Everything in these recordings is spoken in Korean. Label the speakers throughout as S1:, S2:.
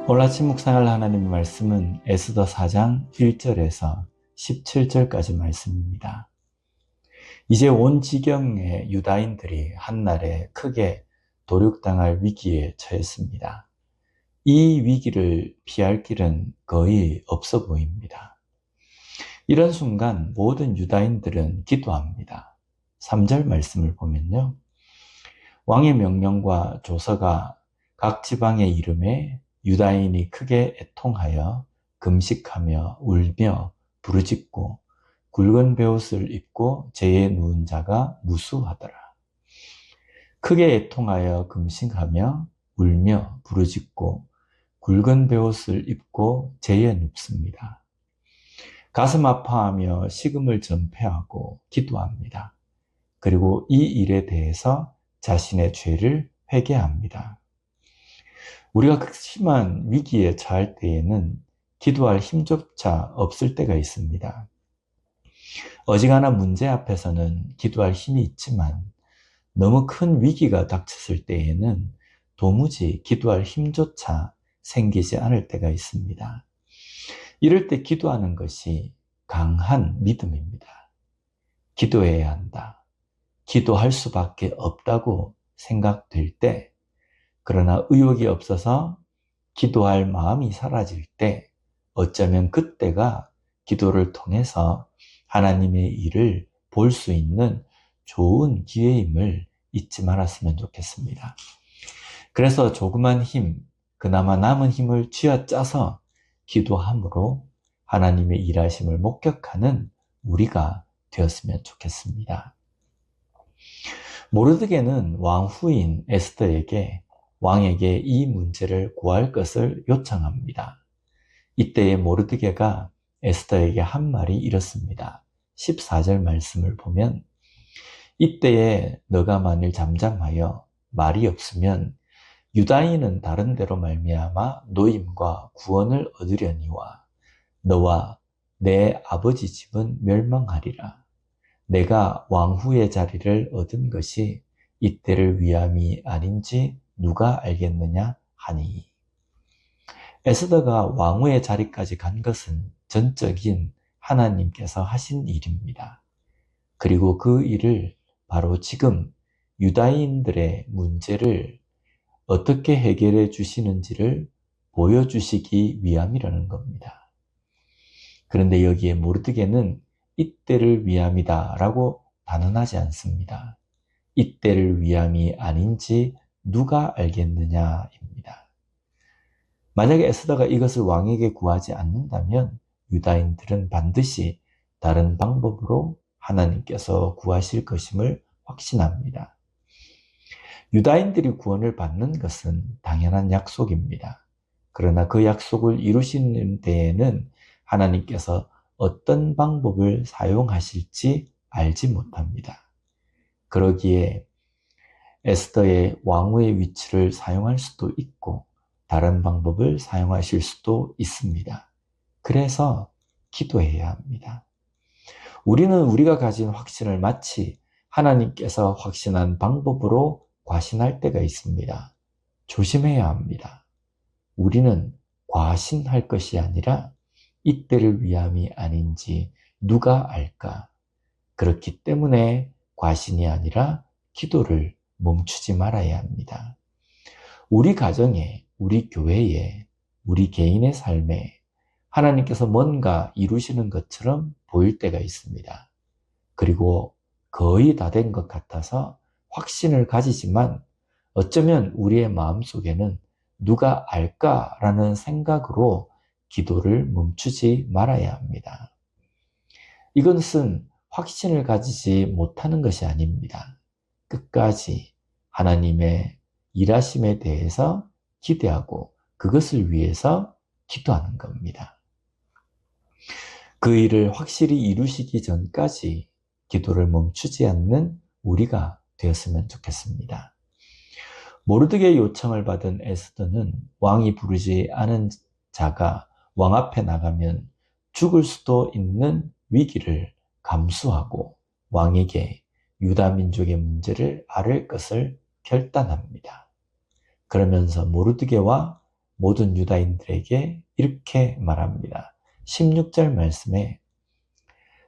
S1: 오늘 아침 묵상할 하나님의 말씀은 에스더 4장 1절에서 17절까지 말씀입니다. 이제 온 지경의 유다인들이 한날에 크게 도륙당할 위기에 처했습니다. 이 위기를 피할 길은 거의 없어 보입니다. 이런 순간 모든 유다인들은 기도합니다. 3절 말씀을 보면요. 왕의 명령과 조서가 각 지방의 이름에 유다인이 크게 애통하여 금식하며 울며 부르짖고 굵은 베옷을 입고 제에 누운 자가 무수하더라. 크게 애통하여 금식하며 울며 부르짖고 굵은 베옷을 입고 제에 눕습니다. 가슴 아파하며 식음을 전폐하고 기도합니다. 그리고 이 일에 대해서 자신의 죄를 회개합니다. 우리가 극심한 위기에 처할 때에는 기도할 힘조차 없을 때가 있습니다. 어지간한 문제 앞에서는 기도할 힘이 있지만 너무 큰 위기가 닥쳤을 때에는 도무지 기도할 힘조차 생기지 않을 때가 있습니다. 이럴 때 기도하는 것이 강한 믿음입니다. 기도해야 한다. 기도할 수밖에 없다고 생각될 때, 그러나 의욕이 없어서 기도할 마음이 사라질 때, 어쩌면 그때가 기도를 통해서 하나님의 일을 볼 수 있는 좋은 기회임을 잊지 말았으면 좋겠습니다. 그래서 조그만 힘, 그나마 남은 힘을 쥐어짜서 기도함으로 하나님의 일하심을 목격하는 우리가 되었으면 좋겠습니다. 모르드게는 왕후인 에스더에게 왕에게 이 문제를 고할 것을 요청합니다. 이때에 모르드게가 에스더에게 한 말이 이렇습니다. 14절 말씀을 보면 이때에 너가 만일 잠잠하여 말이 없으면 유다인은 다른 데로 말미암아 노임과 구원을 얻으려니와 너와 내 아버지 집은 멸망하리라. 내가 왕후의 자리를 얻은 것이 이때를 위함이 아닌지 누가 알겠느냐 하니. 에스더가 왕후의 자리까지 간 것은 전적인 하나님께서 하신 일입니다. 그리고 그 일을 바로 지금 유다인들의 문제를 어떻게 해결해 주시는지를 보여주시기 위함이라는 겁니다. 그런데 여기에 모르드게는 이때를 위함이다 라고 단언하지 않습니다. 이때를 위함이 아닌지 누가 알겠느냐입니다. 만약에 에스더가 이것을 왕에게 구하지 않는다면 유다인들은 반드시 다른 방법으로 하나님께서 구하실 것임을 확신합니다. 유다인들이 구원을 받는 것은 당연한 약속입니다. 그러나 그 약속을 이루시는 데에는 하나님께서 어떤 방법을 사용하실지 알지 못합니다. 그러기에 에스더의 왕후의 위치를 사용할 수도 있고 다른 방법을 사용하실 수도 있습니다. 그래서 기도해야 합니다. 우리는 우리가 가진 확신을 마치 하나님께서 확신한 방법으로 과신할 때가 있습니다. 조심해야 합니다. 우리는 과신할 것이 아니라 이때를 위함이 아닌지 누가 알까? 그렇기 때문에 과신이 아니라 기도를 멈추지 말아야 합니다. 우리 가정에, 우리 교회에, 우리 개인의 삶에 하나님께서 뭔가 이루시는 것처럼 보일 때가 있습니다. 그리고 거의 다 된 것 같아서 확신을 가지지만 어쩌면 우리의 마음속에는 누가 알까라는 생각으로 기도를 멈추지 말아야 합니다. 이것은 확신을 가지지 못하는 것이 아닙니다. 끝까지 하나님의 일하심에 대해서 기대하고 그것을 위해서 기도하는 겁니다. 그 일을 확실히 이루시기 전까지 기도를 멈추지 않는 우리가 되었으면 좋겠습니다. 모르드게의 요청을 받은 에스더는 왕이 부르지 않은 자가 왕 앞에 나가면 죽을 수도 있는 위기를 감수하고 왕에게 유다 민족의 문제를 아뢰 것을 결단합니다. 그러면서 모르드게와 모든 유다인들에게 이렇게 말합니다. 16절 말씀에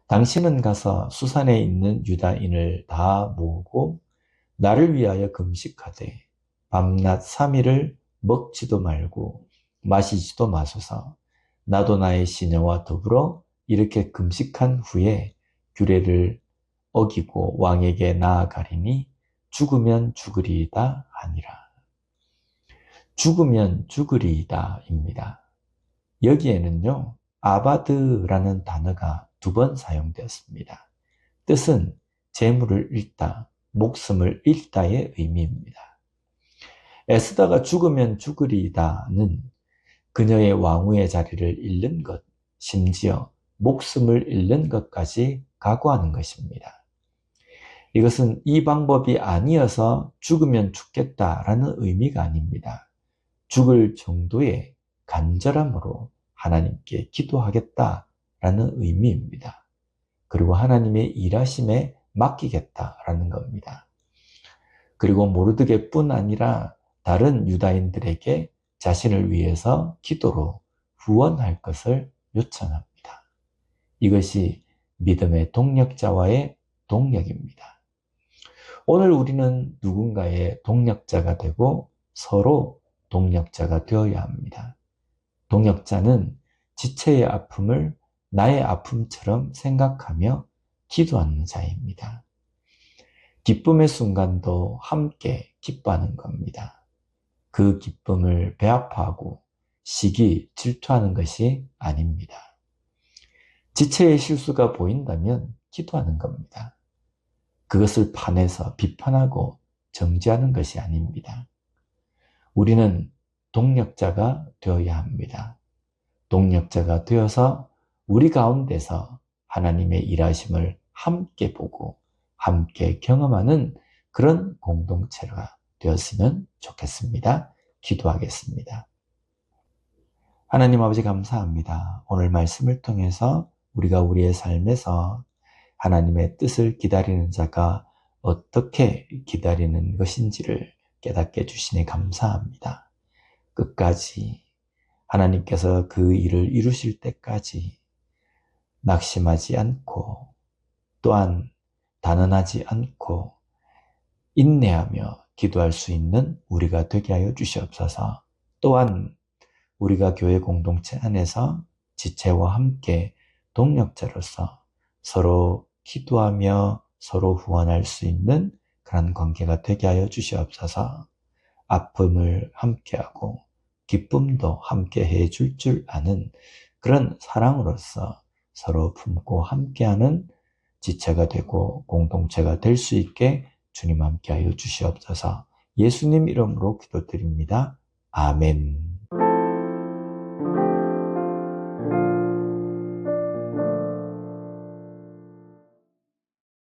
S1: 당신은 가서 수산에 있는 유다인을 다 모으고 나를 위하여 금식하되 밤낮 3일을 먹지도 말고 마시지도 마소서. 나도 나의 시녀와 더불어 이렇게 금식한 후에 규례를 어기고 왕에게 나아가리니 죽으면 죽으리이다 하니라. 죽으면 죽으리이다입니다. 여기에는요, 아바드라는 단어가 2번 사용되었습니다. 뜻은 재물을 잃다, 목숨을 잃다의 의미입니다. 에스더가 죽으면 죽으리이다는 그녀의 왕후의 자리를 잃는 것, 심지어 목숨을 잃는 것까지 각오하는 것입니다. 이것은 이 방법이 아니어서 죽으면 죽겠다라는 의미가 아닙니다. 죽을 정도의 간절함으로 하나님께 기도하겠다라는 의미입니다. 그리고 하나님의 일하심에 맡기겠다라는 겁니다. 그리고 모르드게뿐 아니라 다른 유다인들에게 자신을 위해서 기도로 후원할 것을 요청합니다. 이것이 믿음의 동력자와의 동력입니다. 오늘 우리는 누군가의 동력자가 되고 서로 동력자가 되어야 합니다. 동력자는 지체의 아픔을 나의 아픔처럼 생각하며 기도하는 자입니다. 기쁨의 순간도 함께 기뻐하는 겁니다. 그 기쁨을 배아파하고 시기, 질투하는 것이 아닙니다. 지체의 실수가 보인다면 기도하는 겁니다. 그것을 파내서 비판하고 정죄하는 것이 아닙니다. 우리는 동력자가 되어야 합니다. 동력자가 되어서 우리 가운데서 하나님의 일하심을 함께 보고 함께 경험하는 그런 공동체가 되었으면 좋겠습니다. 기도하겠습니다. 하나님 아버지 감사합니다. 오늘 말씀을 통해서 우리가 우리의 삶에서 하나님의 뜻을 기다리는 자가 어떻게 기다리는 것인지를 깨닫게 해주시니 감사합니다. 끝까지 하나님께서 그 일을 이루실 때까지 낙심하지 않고 또한 단언하지 않고 인내하며 기도할 수 있는 우리가 되게 하여 주시옵소서. 또한 우리가 교회 공동체 안에서 지체와 함께 동력자로서 서로 기도하며 서로 후원할 수 있는 그런 관계가 되게 하여 주시옵소서. 아픔을 함께하고 기쁨도 함께 해줄 줄 아는 그런 사랑으로서 서로 품고 함께하는 지체가 되고 공동체가 될 수 있게 주님 함께하여 주시옵소서. 예수님 이름으로 기도드립니다. 아멘.